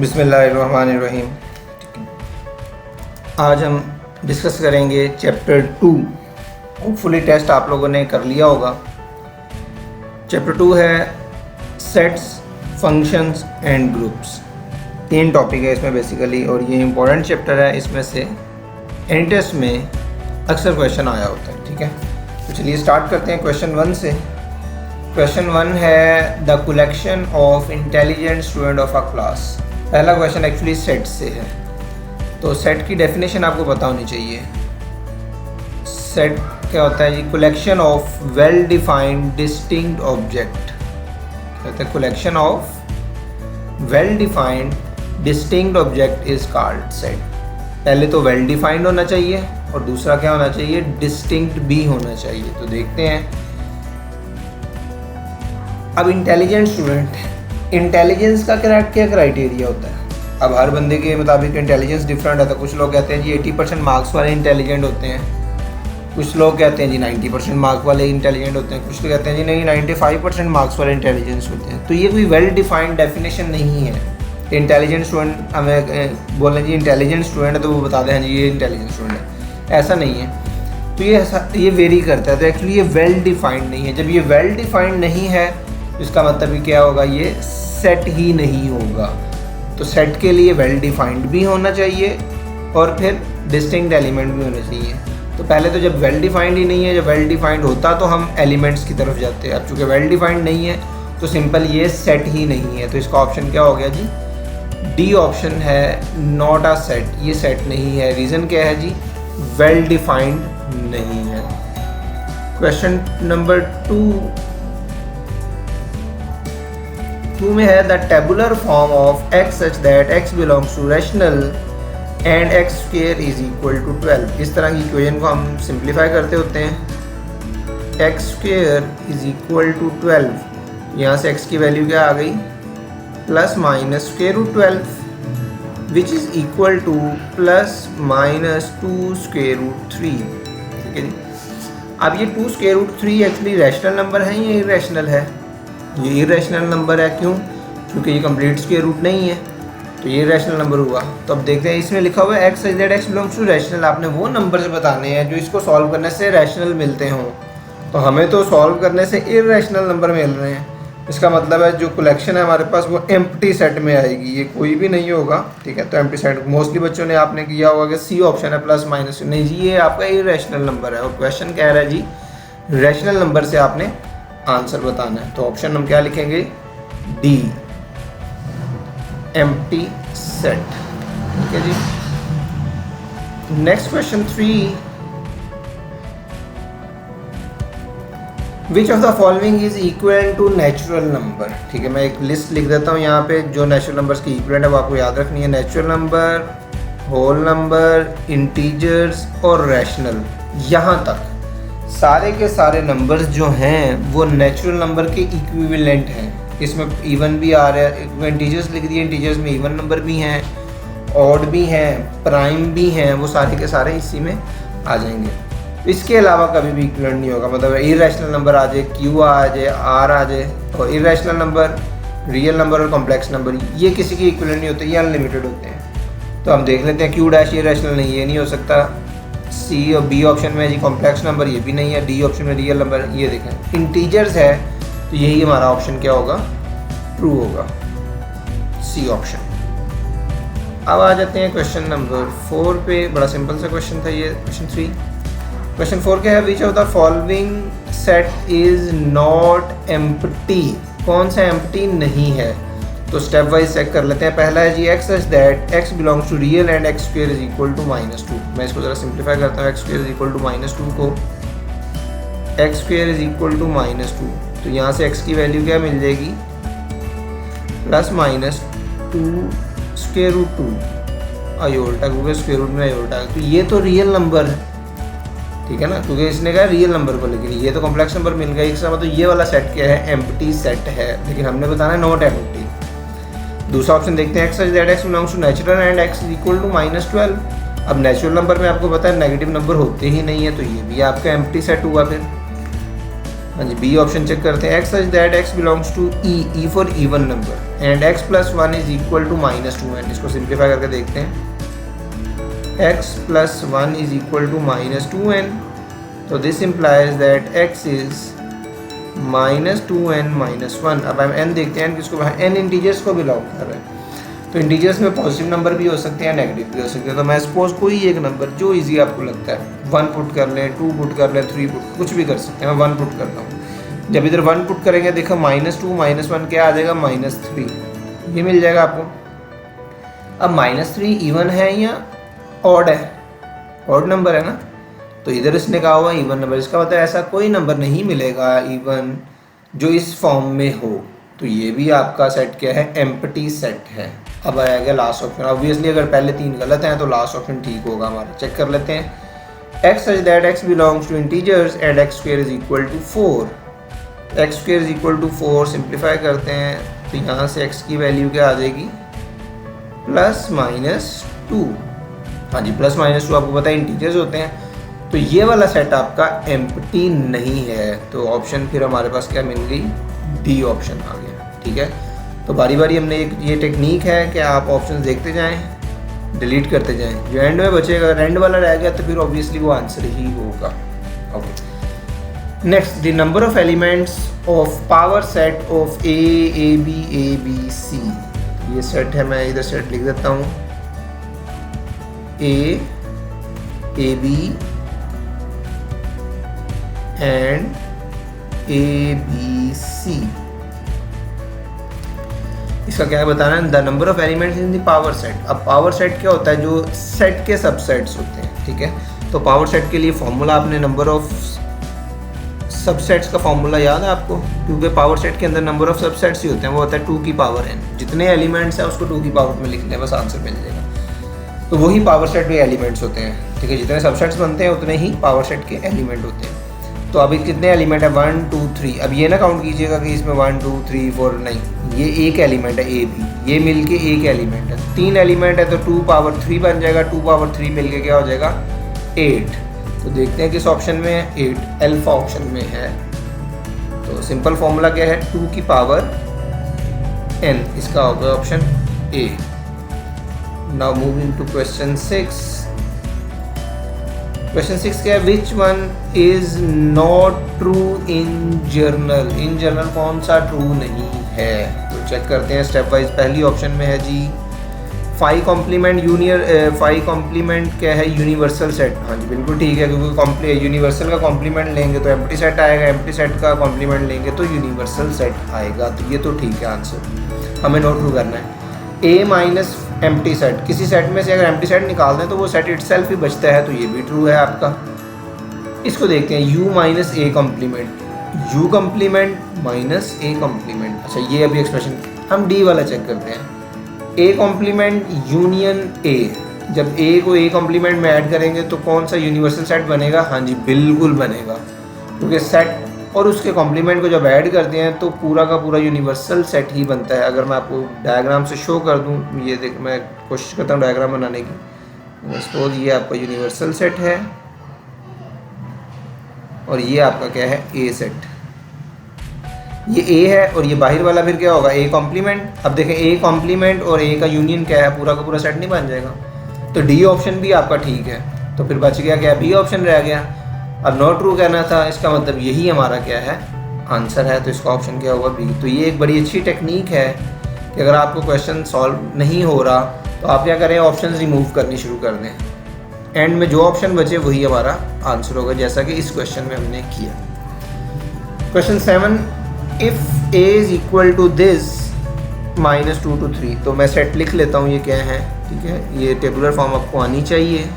बिस्मिल्लाहिर्रहमानिर्रहीम। आज हम डिस्कस करेंगे चैप्टर 2। होपफुली टेस्ट आप लोगों ने कर लिया होगा। चैप्टर 2 है sets, functions and groups. 3 topic है इसमें बेसिकली, और ये इम्पोर्टेंट चैप्टर है। इसमें से एनी टेस्ट में अक्सर क्वेश्चन आया होता है। ठीक है, तो चलिए स्टार्ट करते हैं क्वेश्चन 1 से। क्वेश्चन 1 है the collection of intelligent student of a class. पहला क्वेश्चन एक्चुअली सेट से है, तो सेट की डेफिनेशन आपको पता होनी चाहिए। सेट क्या होता है जी? Collection of well defined distinct object. कहते हैं collection of well defined distinct object is called set. पहले तो वेल डिफाइंड होना चाहिए और दूसरा क्या होना चाहिए? डिस्टिंक्ट भी होना चाहिए। तो देखते हैं। अब इंटेलिजेंट स्टूडेंट, इंटेलिजेंस का क्या क्राइटेरिया होता है? अब हर बंदे के मुताबिक इंटेलिजेंस डिफरेंट है। तो कुछ लोग कहते हैं जी 80% मार्क्स वाले इंटेलिजेंट होते हैं, कुछ लोग कहते हैं जी 90% मार्क्स वाले इंटेलिजेंट होते हैं, कुछ लोग कहते हैं जी नहीं 95% मार्क्स वाले इंटेलिजेंस होते हैं। तो ये कोई वेल डिफाइंड डेफिनेशन नहीं है। इंटेलिजेंट स्टूडेंट हमें बोलें जी इंटेलिजेंट स्टूडेंट है तो वो बता दें हाँ जी ये इंटेलिजेंट स्टूडेंट है, ऐसा नहीं है। तो ये वेरी करता है। तो एक्चुअली ये वेल डिफाइंड नहीं है। जब ये वेल डिफाइंड नहीं है तो इसका मतलब क्या होगा? ये सेट ही नहीं होगा। तो सेट के लिए वेल डिफाइंड भी होना चाहिए और फिर डिस्टिंक्ट एलिमेंट भी होने चाहिए। तो पहले तो जब वेल डिफाइंड ही नहीं है, जब वेल डिफाइंड होता तो हम एलिमेंट्स की तरफ जाते हैं। अब चूँकि वेल डिफाइंड नहीं है तो सिंपल ये सेट ही नहीं है। तो इसका ऑप्शन क्या हो गया जी? डी ऑप्शन है, नॉट अ सेट। ये सेट नहीं है। रीज़न क्या है जी? वेल डिफाइंड नहीं है। क्वेश्चन नंबर 2 में है the tabular form of x such that x belongs to rational and x square is equal to 12। इस तरह की इक्वेशन को हम सिंप्लीफाई करते होते हैं। x square is equal to 12। यहाँ से x की वैल्यू क्या आ गई? Plus minus square root 12 which is equal to plus minus 2 square root 3। ठीक है जी। अब ये 2 square root 3 actually rational number है या इरेशनल है? ये इरेशनल नंबर है। क्यों? क्योंकि ये कंप्लीट स्क्वायर रूट नहीं है, तो ये रैशनल नंबर हुआ। तो अब देखते हैं, इसमें लिखा हुआ है x such that x belongs to rational. आपने वो नंबर्स बताने हैं जो इसको सॉल्व करने से रैशनल मिलते हों। तो हमें तो सॉल्व करने से इरेशनल नंबर मिल रहे हैं। इसका मतलब है जो कलेक्शन है हमारे पास वो एम्प्टी सेट में आएगी, ये कोई भी नहीं होगा। ठीक है, तो एम्प्टी सेट मोस्टली बच्चों ने आपने किया होगा कि सी ऑप्शन है प्लस माइनस। नहीं जी, ये आपका इरेशनल नंबर है और क्वेश्चन कह रहा है जी रैशनल नंबर से आपने आंसर बताना है। तो ऑप्शन हम क्या लिखेंगे? D, empty set. ठीक है जी। Next question 3, which of the following is equal to natural number. ठीक है, मैं एक लिस्ट लिख देता हूँ यहाँ पे जो नेचुरल नंबर्स की इक्वलेंट है वो आपको याद रखनी है। Natural number, whole number, integers और रैशनल। यहाँ तक सारे के सारे नंबर्स जो हैं वो नेचुरल नंबर के इक्विवेलेंट हैं। इसमें इवन भी आ रहा है, इंटीजर्स लिख दिए, इंटीजर्स में इवन नंबर भी हैं, ऑड भी हैं, प्राइम भी हैं, वो सारे के सारे इसी में आ जाएंगे। इसके अलावा कभी भी इक्विवेलेंट नहीं होगा। मतलब इरेशनल नंबर आ जाए, क्यू आ जाए, आर आ जाए, और इरेशनल नंबर, रियल नंबर और कॉम्प्लेक्स नंबर ये किसी के इक्विवेलेंट नहीं होते, ये अनलिमिटेड होते हैं। तो हम देख लेते हैं, क्यू डैश इरेशनल नहीं, ये नहीं हो सकता। सी और बी ऑप्शन में जी कॉम्प्लेक्स नंबर, ये भी नहीं है। डी ऑप्शन में रियल नंबर, ये देखें इंटीजर्स है, तो यही हमारा ऑप्शन क्या होगा? ट्रू होगा, सी ऑप्शन। अब आ जाते हैं क्वेश्चन नंबर 4 पे। बड़ा सिंपल सा क्वेश्चन था ये, क्वेश्चन 3। क्वेश्चन 4 क्या है? Which of the following set is not empty. कौन सा एम्प्टी नहीं है? तो स्टेप वाइज चेक कर लेते हैं। पहला है जी x such that x belongs to real and x square is equal to -2। मैं इसको ज़रा सिंप्लीफाई करता हूँ। X square is equal to -2 को x square is equal to -2, तो यहाँ से एक्स की वैल्यू क्या मिल जाएगी? प्लस माइनस 2 स्क्वायर रूट 2 आयोल्टा, क्योंकि स्क्वायर रूट में आयोल्टा है। तो ये तो रियल नंबर है, ठीक है ना, क्योंकि इसने कहा रियल नंबर को, लेकिन ये तो कॉम्प्लेक्स नंबर मिल गया। इसका मतलब ये वाला सेट क्या है? एम्प्टी सेट है, लेकिन हमने बताना है नॉट एम्प्टी। दूसरा ऑप्शन देखते हैं, x such that x belongs to natural and x is equal to -12। अब नेचुरल नंबर में आपको पता है नेगेटिव नंबर होते ही नहीं है, तो ये भी आपका एम्प्टी सेट हुआ। फिर हाँ जी, बी ऑप्शन चेक करते हैं। X such that x belongs to E for even number and x plus one is equal to -2n। इसको सिंप्लीफाई करके देखते हैं। x plus 1 is equal to -2n, तो this implies that x is -2n - 1। अब हम n देखते हैं किसको, n इंटीजर्स को बिलोंग कर रहा है, तो इंटीजर्स में पॉजिटिव नंबर भी हो सकते हैं, नेगेटिव भी हो सकते हैं। तो मैं सपोज कोई एक नंबर जो इजी आपको लगता है 1 पुट कर लें, 2 पुट कर लें, 3 पुट, कुछ भी कर सकते हैं। मैं 1 पुट करता हूँ। जब इधर 1 पुट करेंगे देखो -2 - 1 क्या आ जाएगा, -3, ये मिल जाएगा आपको। अब -3 इवन है या ऑड है, ऑड नंबर है ना, तो इधर इसने कहा हुआ इवन नंबर, इसका मतलब ऐसा कोई नंबर नहीं मिलेगा इवन जो इस फॉर्म में हो। तो ये भी आपका सेट क्या है, एम्प्टी सेट है। अब आएगा लास्ट ऑप्शन। ऑब्वियसली अगर पहले 3 गलत हैं तो लास्ट ऑप्शन ठीक होगा हमारा। चेक कर लेते हैं। X such that x belongs to integers and x square is equal to 4। X square is equal to 4 simplify करते हैं तो यहाँ से एक्स की वैल्यू क्या आ जाएगी, +-2। हाँ जी, +-2 आपको पता है इंटीजर्स होते हैं। तो ये वाला सेट आपका एम्प्टी नहीं है, तो ऑप्शन फिर हमारे पास क्या मिल गई, डी ऑप्शन आ गया। ठीक है, तो बारी बारी हमने एक ये टेक्निक है कि आप ऑप्शन देखते जाएं, डिलीट करते जाएं, जो एंड में बचेगा, एंड वाला रह गया तो फिर ऑब्वियसली वो आंसर ही होगा। Okay, next, the number of elements of power set of A B C. ये सेट है, मैं इधर सेट लिख देता हूँ, ए बी एंड ABC। इसका क्या है बताना है, the number of elements in the power set. अब पावर सेट क्या होता है, जो सेट के सबसेट्स होते हैं। ठीक है, तो पावर सेट के लिए फॉर्मूला आपने नंबर ऑफ सबसेट्स का फॉर्मूला याद है आपको, क्योंकि पावर सेट के अंदर नंबर ऑफ सबसेट्स ही होते हैं, वो होता है 2 की पावर n। जितने एलिमेंट्स हैं उसको 2 की पावर में लिख लें, बस आंसर मिल जाएगा। तो वही पावर सेट में एलिमेंट्स होते हैं। ठीक है, जितने सबसेट्स बनते हैं उतने ही पावर सेट के एलिमेंट होते हैं। तो अभी कितने एलिमेंट है, 1 2 3। अब ये ना काउंट कीजिएगा कि इसमें 1 2 3 4, नहीं, ये एक एलिमेंट है ए बी, ये मिलके एक एलिमेंट है। 3 एलिमेंट है तो 2 पावर 3 बन जाएगा, 2 पावर 3 मिलके क्या हो जाएगा, 8। तो देखते हैं किस ऑप्शन में है, 8 अल्फा ऑप्शन में है। तो सिंपल फॉर्मूला क्या है, 2 की पावर n, इसका होगा option A. Now moving to question 6। Question 6 क्या है, which one is not true in general. In general कौन सा ट्रू नहीं है, तो चेक करते हैं स्टेप वाइज। पहली ऑप्शन में है जी 5 कॉम्प्लीमेंट क्या है, यूनिवर्सल सेट। हाँ जी बिल्कुल ठीक है, क्योंकि यूनिवर्सल का कॉम्प्लीमेंट लेंगे तो एम्प्टी सेट आएगा, एम्प्टी सेट का कॉम्प्लीमेंट लेंगे तो यूनिवर्सल सेट आएगा। तो ये तो ठीक है आंसर, हमें नोट ट्रू करना है। ए माइनस एम्प्टी सेट, किसी सेट में से अगर एम्प्टी सेट निकाल दें तो वो सेट इटसेल्फ ही बचता है, तो ये भी ट्रू है आपका। इसको देखते हैं, U minus A complement, U complement minus A complement. अच्छा, ये अभी एक्सप्रेशन हम डी वाला चेक करते हैं। ए कॉम्प्लीमेंट यूनियन ए, जब ए को ए कॉम्प्लीमेंट में ऐड करेंगे तो कौन सा यूनिवर्सल सेट बनेगा, हाँ जी बिल्कुल बनेगा, क्योंकि सेट और उसके कॉम्प्लीमेंट को जब ऐड करते हैं तो पूरा का पूरा यूनिवर्सल सेट ही बनता है। अगर मैं आपको डायग्राम से शो कर दूं, ये देख, मैं कोशिश करता हूँ डायग्राम बनाने की। सपोज ये आपका यूनिवर्सल सेट है और ये आपका क्या है, ए सेट। ये ए है और ये बाहर वाला फिर क्या होगा, ए कॉम्प्लीमेंट। अब देखें, ए कॉम्प्लीमेंट और ए का यूनियन क्या है, पूरा का पूरा सेट नहीं बन जाएगा। तो डी ऑप्शन भी आपका ठीक है, तो फिर बच गया क्या, बी ऑप्शन रह गया। अब नॉट ट्रू कहना था, इसका मतलब यही हमारा क्या है, आंसर है। तो इसका ऑप्शन क्या हुआ, बी। तो ये एक बड़ी अच्छी टेक्निक है कि अगर आपको क्वेश्चन सॉल्व नहीं हो रहा तो आप क्या करें, ऑप्शन रिमूव करनी शुरू कर दें। एंड में जो ऑप्शन बचे वही हमारा आंसर होगा, जैसा कि इस क्वेश्चन में हमने किया। Question 7, if A is equal to this -2 to 3। तो मैं सेट लिख लेता हूँ, ये क्या है। ठीक है, ये टेबुलर फॉर्म आपको आनी चाहिए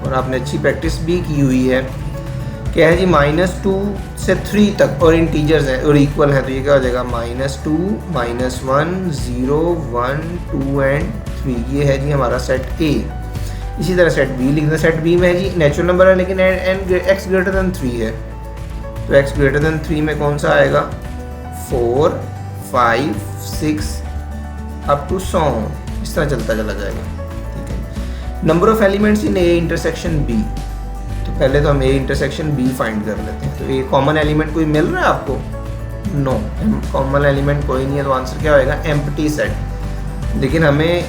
और आपने अच्छी प्रैक्टिस भी की हुई है। क्या है जी, -2 से 3 तक और इंटीजर्स हैं और इक्वल हैं, तो ये क्या हो जाएगा, -2 -1 0 1 2 एंड 3। ये है जी हमारा सेट ए। इसी तरह सेट बी लिखना, सेट बी में है जी नेचुरल नंबर है लेकिन x ग्रेटर दैन 3 है, तो x ग्रेटर दैन 3 में कौन सा आएगा, 4 5 6 अप टू 100, इस तरह चलता चला जाएगा। ठीक है, number of elements in A intersection B. तो पहले तो हम ए इंटरसेक्शन बी फाइंड कर लेते हैं। तो ये कॉमन एलिमेंट कोई मिल रहा है आपको? नो, कॉमन एलिमेंट कोई नहीं है, तो आंसर क्या होएगा? Empty set. लेकिन हमें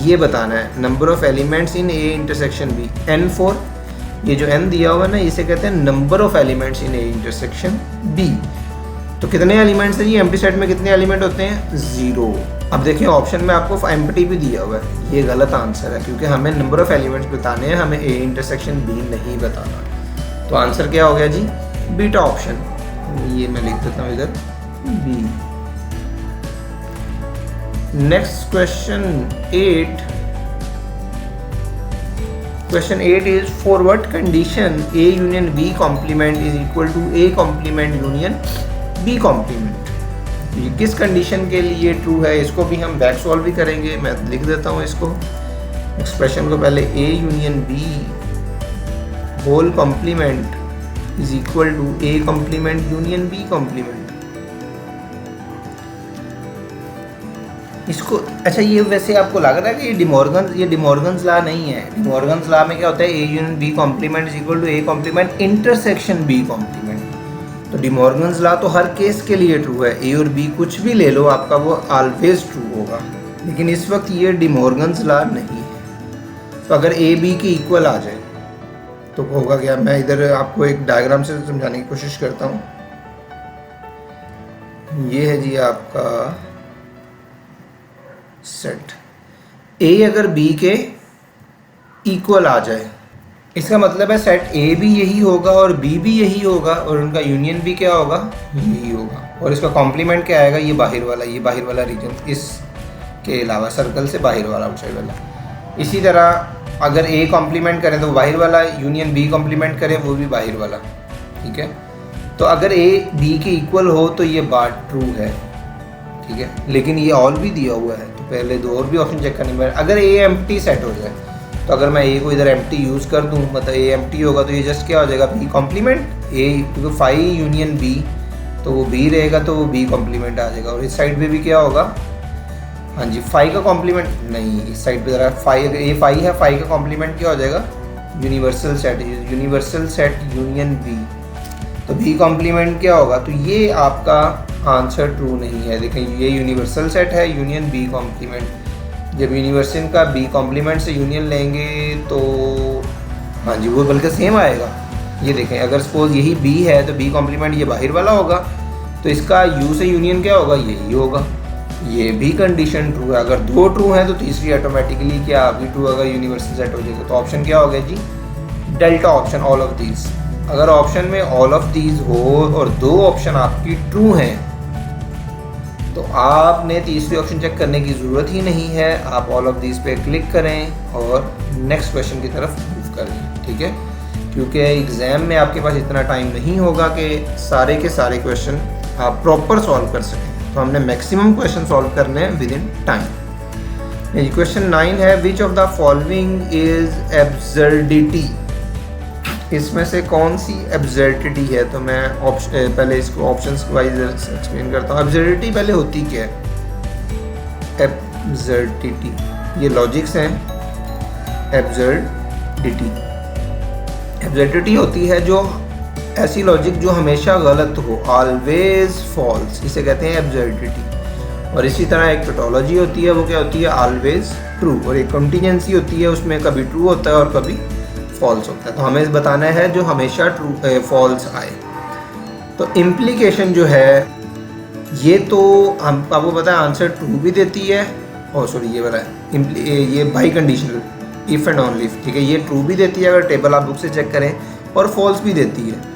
ये बताना है number of elements in A intersection B, n4। ये जो n दिया हुआ है ना, इसे कहते हैं number of elements in A intersection B. तो कितने एलिमेंट्स हैं जी एम्प्टी सेट में? कितने एलिमेंट होते हैं? 0। अब देखिए ऑप्शन में आपको एम्प्टी भी दिया हुआ है, ये गलत आंसर है क्योंकि हमें नंबर ऑफ एलिमेंट्स बताने हैं, हमें ए इंटरसेक्शन बी नहीं बताना। तो आंसर क्या हो गया जी? Beta option. ये मैं लिख देता हूँ इधर B. Next question 8। Question 8 is for what condition A union B complement is equal to A complement union B complement. ये किस कंडीशन के लिए ट्रू है? इसको भी हम बैक सॉल्व भी करेंगे। मैं लिख देता हूँ इसको, एक्सप्रेशन को पहले A union B whole complement is equal to A complement union B complement. इसको अच्छा, ये वैसे आपको लग रहा है कि ये डिमॉर्गन्स लॉ नहीं है। डिमॉर्गन्स लॉ में क्या होता है? A union B complement is equal to A complement intersection B complement. तो डिमॉर्गन्स लॉ तो हर केस के लिए ट्रू है, ए और बी कुछ भी ले लो आपका, वो ऑलवेज ट्रू होगा। लेकिन इस वक्त ये डिमॉर्गन्स लॉ नहीं है। तो अगर ए बी के इक्वल आ जाए तो होगा क्या? मैं इधर आपको एक डायग्राम से समझाने की कोशिश करता हूँ। ये है जी आपका सेट, ए अगर बी के इक्वल आ जाए, इसका मतलब है सेट ए भी यही होगा और बी भी यही होगा और उनका यूनियन भी क्या होगा? यही होगा। और इसका कॉम्प्लीमेंट क्या आएगा? ये बाहर वाला रीजन, इसके अलावा सर्कल से बाहर वाला, आउटसाइड वाला। इसी तरह अगर ए कॉम्प्लीमेंट करें तो बाहर वाला, यूनियन बी कॉम्प्लीमेंट करें वो भी बाहर वाला। ठीक है, तो अगर ए बी के इक्वल हो तो ये बात ट्रू है। ठीक है, लेकिन ये ऑल भी दिया हुआ है, तो पहले दो और भी ऑप्शन चेक करने में। अगर ए एम्प्टी सेट हो जाए तो अगर मैं ए को इधर एम्प्टी यूज़ कर दूँ, मतलब ए एम्प्टी होगा तो ये जस्ट क्या हो जाएगा? बी कॉम्प्लीमेंट ए, क्योंकि फाई यूनियन बी तो वो बी रहेगा, तो वो बी कॉम्प्लीमेंट आ जाएगा। और इस साइड पे भी क्या होगा? हाँ जी, फाई का कॉम्प्लीमेंट नहीं, इस साइड पे ज़रा फाई, अगर ए फाई है, फाई का कॉम्प्लीमेंट क्या हो जाएगा? यूनिवर्सल सेट यूनियन बी, तो बी कॉम्प्लीमेंट क्या होगा? तो ये आपका आंसर ट्रू नहीं है। देखें, ये यूनिवर्सल सेट है यूनियन बी कॉम्प्लीमेंट। जब यूनिवर्सल का बी कॉम्प्लीमेंट से यूनियन लेंगे तो हाँ जी वो बल्कि सेम आएगा। ये देखें, अगर सपोज यही बी है तो बी कॉम्प्लीमेंट ये बाहर वाला होगा, तो इसका यू से यूनियन क्या होगा? यही होगा। ये भी कंडीशन ट्रू है। अगर दो ट्रू हैं तो तीसरी ऑटोमेटिकली क्या भी ट्रू, अगर यूनिवर्सल सेट हो जाएगा। तो ऑप्शन क्या हो गया जी? Delta option, all of these. अगर ऑप्शन में ऑल ऑफ दीज हो और दो ऑप्शन आपकी ट्रू हैं तो आपने तीसरी ऑप्शन चेक करने की ज़रूरत ही नहीं है। आप ऑल ऑफ दीज पे क्लिक करें और नेक्स्ट क्वेश्चन की तरफ मूव करें। ठीक है, क्योंकि एग्ज़ाम में आपके पास इतना टाइम नहीं होगा कि सारे के सारे क्वेश्चन आप प्रॉपर सॉल्व कर सकें। तो हमने मैक्सिमम क्वेश्चन सॉल्व करने हैं विद इन टाइम। क्वेश्चन 9 है, which of the following is absurdity. इसमें से कौन सी एब्सर्डिटी है? तो मैं पहले इसको ऑप्शंस वाइज एक्सप्लेन करता हूँ। एब्सर्डिटी पहले होती क्या है? एब्सर्डिटी, ये लॉजिक्स हैं। एब्सर्डिटी होती है जो ऐसी लॉजिक जो हमेशा गलत हो, ऑलवेज फॉल्स, इसे कहते हैं एब्सर्डिटी। और इसी तरह एक टोटोलॉजी होती है, वो क्या होती है? Always true. और एक कंटीजेंसी होती है, उसमें कभी ट्रू होता है और कभी फॉल्स होता है। तो हमें बताना है जो हमेशा ट्रू फॉल्स आए। तो इम्प्लीकेशन जो है ये तो हम आपको पता है आंसर ट्रू भी देती है, और सॉरी ये वाला ये by conditional if and only if. ठीक है, ये ट्रू भी देती है अगर टेबल आप बुक से चेक करें, और फॉल्स भी देती है।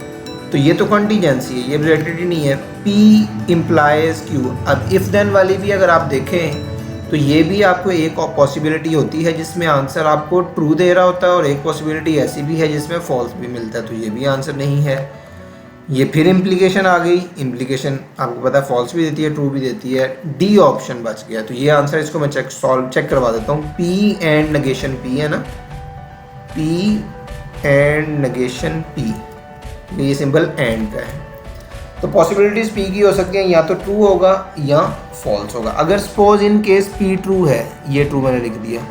तो ये तो कंटीजेंसी है, ये एब्सर्डिटी नहीं है। P implies Q। अब इफ़ देन वाली भी अगर आप देखें तो ये भी आपको एक पॉसिबिलिटी होती है जिसमें आंसर आपको ट्रू दे रहा होता है, और एक पॉसिबिलिटी ऐसी भी है जिसमें फॉल्स भी मिलता है, तो ये भी आंसर नहीं है। ये फिर इम्प्लीकेशन आ गई। इम्प्लीकेशन आपको पता है फॉल्स भी देती है, ट्रू भी देती है। डी ऑप्शन बच गया। तो ये आंसर, इसको मैं चेक करवा देता हूँ। P एंड नेगेशन P है ना, P एंड नेगेशन P, ये सिंबल एंड का है। तो पॉसिबिलिटीज़ P की हो सकती हैं, या तो ट्रू होगा या फॉल्स होगा। अगर suppose in case P true है, ये ट्रू मैंने लिख दिया,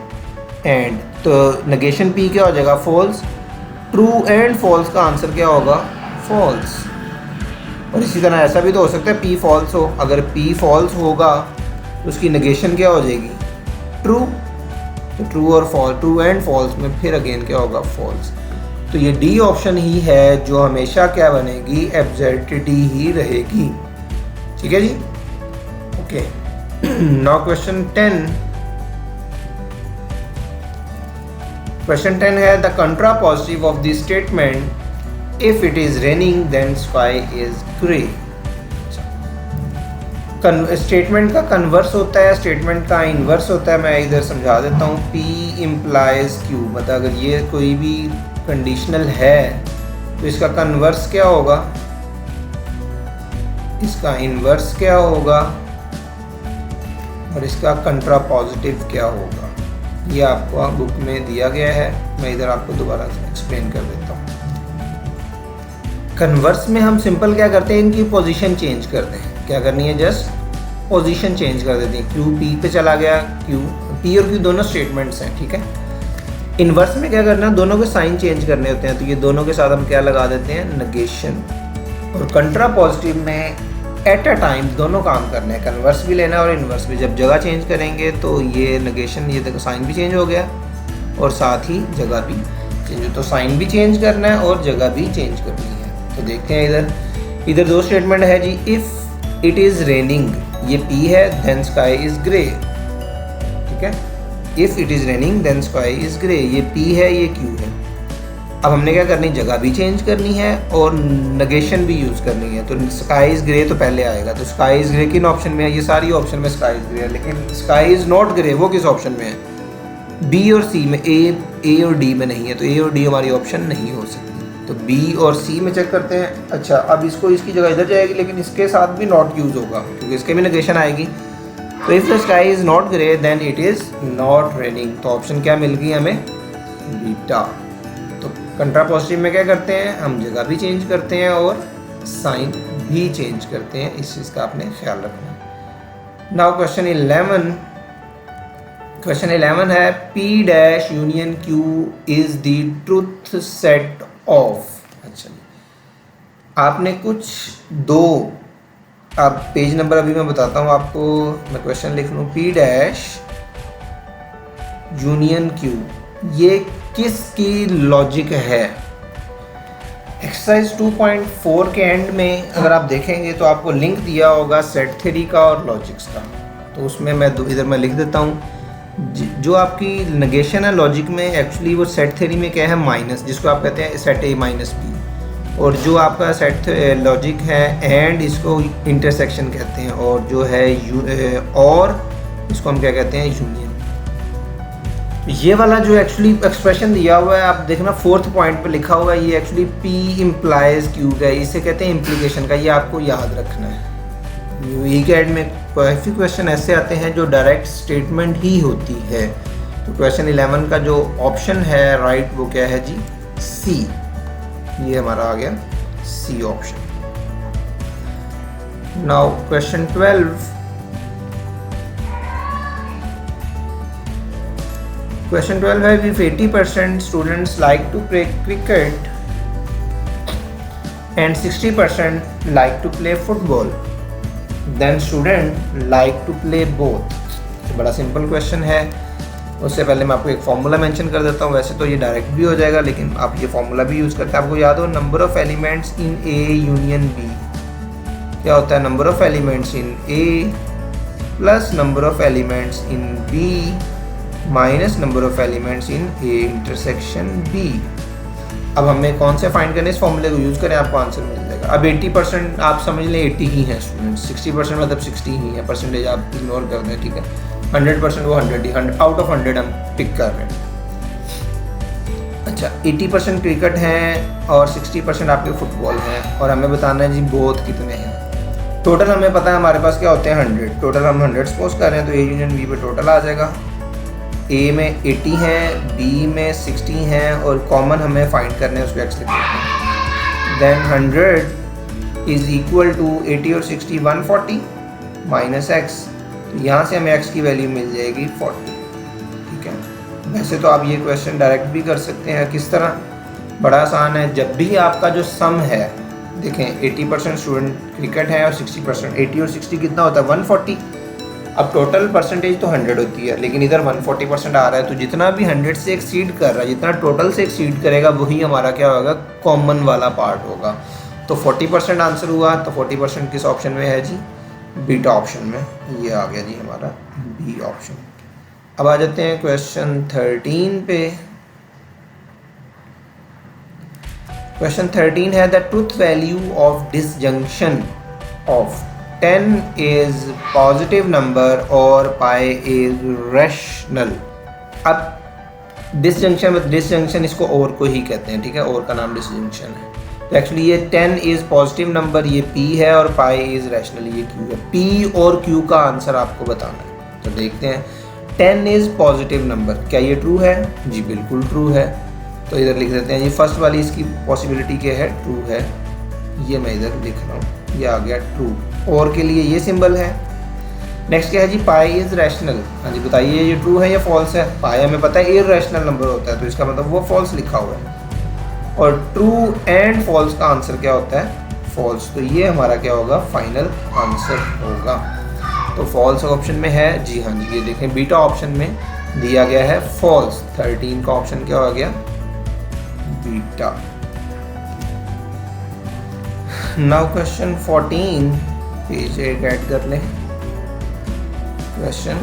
एंड तो नेगेशन P क्या हो जाएगा? फॉल्स। ट्रू एंड फॉल्स का आंसर क्या होगा? फॉल्स। और इसी तरह ऐसा भी तो हो सकता है पी फॉल्स हो। अगर पी फॉल्स होगा तो उसकी नेगेशन क्या हो जाएगी? ट्रू। तो ट्रू और फॉल्स, ट्रू एंड फॉल्स में फिर अगेन क्या होगा? फॉल्स। तो ये डी ऑप्शन ही है जो हमेशा क्या बनेगी? एब्सर्डिटी ही रहेगी। ठीक है जी, ओके। Now question 10। क्वेश्चन 10 है the contrapositive of the statement if it is raining then sky is grey. Statement का कन्वर्स होता है, स्टेटमेंट का इन्वर्स होता है। मैं इधर समझा देता हूँ। P इम्प्लाइज Q, मतलब अगर ये कोई भी कंडीशनल है तो इसका कन्वर्स क्या होगा? इसका इन्वर्स क्या होगा? और इसका कंट्रा पॉजिटिव क्या होगा? ये आपको बुक में दिया गया है। मैं इधर आपको दोबारा एक्सप्लेन कर देता हूँ। कन्वर्स में हम सिंपल क्या करते हैं? इनकी पोजीशन चेंज करते हैं। क्या करनी है? जस्ट पोजीशन चेंज कर देते हैं। Q P पे चला गया, P और Q दोनों स्टेटमेंट्स हैं, ठीक है। इन्वर्स में क्या करना है? दोनों के साइन चेंज करने होते हैं। तो ये दोनों के साथ हम क्या लगा देते हैं? नेगेशन। और कंट्रा पॉजिटिव में एट अ टाइम दोनों काम करने हैं, कन्वर्स भी लेना और इन्वर्स भी। जब जगह चेंज करेंगे तो ये नेगेशन, ये देखो साइन भी चेंज हो गया और साथ ही जगह भी चेंज हो। तो साइन भी चेंज करना है और जगह भी चेंज करनी है। तो देखते हैं इधर दो स्टेटमेंट है जी। इफ़ इट इज़ रेनिंग, ये P है, देन स्काई इज़ ग्रे, ठीक है। If it is raining then sky is grey, ये P है, ये Q है। अब हमने क्या करनी? जगह भी चेंज करनी है और नेगेशन भी यूज़ करनी है। तो स्काई इज़ ग्रे तो पहले आएगा। तो स्काई इज़ ग्रे किन ऑप्शन में है? ये सारी ऑप्शन में स्काई इज़ ग्रे है, लेकिन स्काई इज़ नॉट ग्रे वो किस ऑप्शन में है? B और C में। A और D में नहीं है, तो A और D हमारी ऑप्शन नहीं हो सकती। तो B और C में चेक करते हैं। अच्छा, अब इसको इसकी जगह इधर जाएगी, लेकिन इसके साथ भी नॉट यूज़ होगा क्योंकि इसके भी नेगेशन आएगी। तो if the sky is not grey then it is not raining. तो ऑप्शन क्या मिल गई हमें? बीटा। तो कंट्रा पॉजिटिव में क्या करते हैं? हम जगह भी चेंज करते हैं और साइन भी चेंज करते हैं। इस चीज़ का आपने ख्याल रखना है। Now question 11। क्वेश्चन 11 है P dash union Q is the truth set of. अच्छा, आपने कुछ दो, आप पेज नंबर अभी मैं बताता हूँ आपको। मैं क्वेश्चन लिख लूँ P डैश यूनियन Q, ये किसकी लॉजिक है? एक्सरसाइज 2.4 के एंड में अगर आप देखेंगे तो आपको लिंक दिया होगा सेट थ्योरी का और लॉजिक्स का। तो उसमें मैं इधर मैं लिख देता हूँ। जो आपकी नेगेशन है लॉजिक में, एक्चुअली वो सेट थ्योरी में क्या है? माइनस, जिसको आप कहते हैं सेट A माइनस B। और जो आपका सेट लॉजिक है एंड, इसको इंटरसेक्शन कहते हैं। और जो है और इसको हम क्या कहते हैं? यूनियन। ये वाला जो एक्चुअली एक्सप्रेशन दिया हुआ है, आप देखना 4th पॉइंट पे लिखा हुआ है, ये एक्चुअली P इम्प्लाइज Q है। इसे कहते हैं इम्प्लीकेशन का। ये आपको याद रखना है। यूईकेड में काफ़ी क्वेश्चन ऐसे आते हैं जो डायरेक्ट स्टेटमेंट ही होती है। तो क्वेश्चन 11 का जो ऑप्शन है राइट, वो क्या है जी? C। ये हमारा आ गया C option. Now question 12। Question 12 है if 80% students like to play cricket and 60% like to play football, then student like to play both। तो बड़ा सिंपल क्वेश्चन है। उससे पहले मैं आपको एक फॉर्मूला मेंशन कर देता हूँ। वैसे तो ये डायरेक्ट भी हो जाएगा, लेकिन आप ये फॉर्मूला भी यूज़ करते हैं। आपको याद हो, number of elements in A union B क्या होता है? Number of elements in A plus number of elements in B minus number of elements in A intersection B। अब हमें कौन से फाइंड करने? इस फॉर्मूले को यूज़ करें, आपको आंसर मिल जाएगा। अब 80% आप समझ लें 80 ही हैं स्टूडेंट्स, 60% मतलब 60 ही है। परसेंटेज आप इग्नोर कर दें, ठीक है। 100% वो 100 ही, 100 आउट ऑफ 100 हम पिक कर रहे हैं। अच्छा, 80% क्रिकेट हैं और 60% आपके फुटबॉल हैं, और हमें बताना है जी बोथ कितने हैं। टोटल हमें पता है हमारे पास क्या होते हैं? 100। टोटल हम 100 सपोज कर रहे हैं, तो A यूनियन B पे टोटल आ जाएगा। A में 80 हैं, B में 60 हैं, और कॉमन हमें फाइंड करने हैं, उसको x लिख देते हैं। देन 100 इज़ इक्वल टू 80 और 60 140 माइनस x। तो यहाँ से हमें x की वैल्यू मिल जाएगी 40, ठीक है। वैसे तो आप ये क्वेश्चन डायरेक्ट भी कर सकते हैं। किस तरह? बड़ा आसान है। जब भी आपका जो सम है, देखें 80% स्टूडेंट क्रिकेट है और 60%, 80 और 60 कितना होता है 140। अब टोटल परसेंटेज तो 100 होती है, लेकिन इधर 140% आ रहा है, तो जितना भी 100 से एक्सीड कर रहा है, जितना टोटल से एक्सीड करेगा वही हमारा क्या होगा, कॉमन वाला पार्ट होगा। तो 40% आंसर हुआ, तो 40% किस ऑप्शन में है जी, बीटा ऑप्शन में। ये आ गया जी हमारा बी ऑप्शन। अब आ जाते हैं क्वेश्चन 13 पे। क्वेश्चन 13 है the truth value of disjunction of 10 is positive number और पाई इज रैशनल। अब डिसजंक्शन इसको और को ही कहते हैं, ठीक है, और का नाम डिसजंक्शन है। तो एक्चुअली ये 10 इज पॉजिटिव नंबर, ये P है, और पाई इज रैशनल, ये Q है। P और Q का आंसर आपको बताना है। तो देखते हैं 10 इज पॉजिटिव नंबर, क्या ये ट्रू है जी, बिल्कुल ट्रू है। तो इधर लिख देते हैं जी, फर्स्ट वाली इसकी पॉसिबिलिटी क्या है, ट्रू है, ये मैं इधर लिख रहा हूँ, ये आ गया ट्रू। और के लिए ये सिंबल है। नेक्स्ट क्या है जी, पाई इज रैशनल। हाँ जी बताइए ये ट्रू है या फॉल्स है। पाई हमें पता है इरैशनल नंबर होता है, तो इसका मतलब वो फॉल्स लिखा हुआ है। और ट्रू एंड फॉल्स का आंसर क्या होता है, फॉल्स। तो ये हमारा क्या होगा, फाइनल आंसर होगा। तो फॉल्स ऑप्शन में है जी, हाँ जी, ये देखें बीटा ऑप्शन में दिया गया है फॉल्स। 13 का ऑप्शन क्या हो गया, beta. Now question 14 page 8 add कर लें। क्वेश्चन